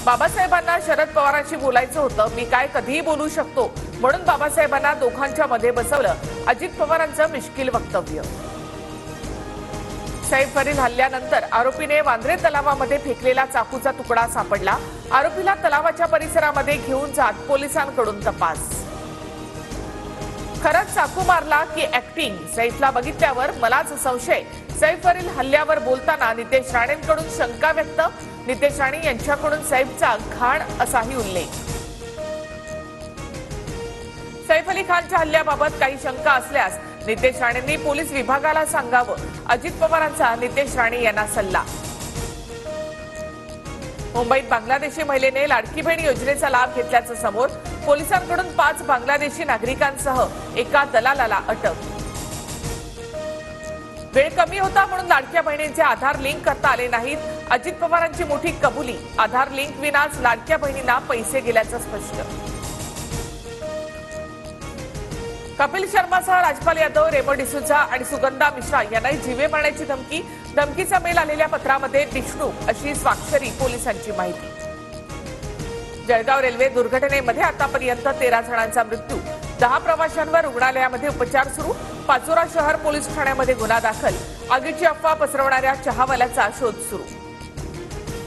बाबासाहेबांना शरद पवारांशी बोलायचं होतं, मी काय कधीही बोलू शकतो म्हणून बाबासाहेबांना दोघांच्या मध्ये बसवलं, अजित पवारांचं मिश्किल वक्तव्य। सैफवरील हल्ल्यानंतर आरोपीने वांद्रे तलावामध्ये फेकलेला चाकूचा तुकडा सापडला। आरोपीला तलावाच्या परिसरामध्ये घेऊन जात पोलिसांकडून तपास। खरंच चाकू मारला की ऍक्टिंग? सैफला बघितल्यावर मलाच संशय। सैफवरील हल्ल्यावर बोलताना नितेश राणेंकडून शंका व्यक्त। नितेश राणे यांच्याकडून सैफचा घाण असाही उल्लेख। सैफ अली खानच्या हल्ल्याबाबत काही शंका असल्यास नितेश राणेंनी पोलीस विभागाला सांगावं, अजित पवारांचा नितेश राणे यांना सल्ला। मुंबईत बांगलादेशी महिलेने लाडकी बहीण योजनेचा लाभ घेतल्याचं समोर। पोलिसांकडून 5 बांगलादेशी नागरिकांसह एका दलालाला अटक। वेळ कमी होता म्हणून लाडक्या बहिणींचे आधार लिंक करता आले नाहीत, अजित पवारांची मोठी कबुली। आधार लिंक विनाच लाडक्या बहिणींना पैसे गेल्याचं स्पष्ट। कपिल शर्मासह राजपाल यादव, रेमो डिसूजा आणि सुगंधा मिश्रा यांनाही जीवे मारण्याची धमकी। धमकीचा मेल आलेल्या पत्रामध्ये विष्णू अशी स्वाक्षरी, पोलिसांची माहिती। जळगाव रेल्वे दुर्घटनेमध्ये आतापर्यंत 13 जणांचा मृत्यू, 10 प्रवाशांवर रुग्णालयामध्ये उपचार सुरू। पाचोरा शहर पोलीस ठाण्यामध्ये गुन्हा दाखल। आगीची अफवा पसरवणाऱ्या चहावाल्याचा शोध सुरू।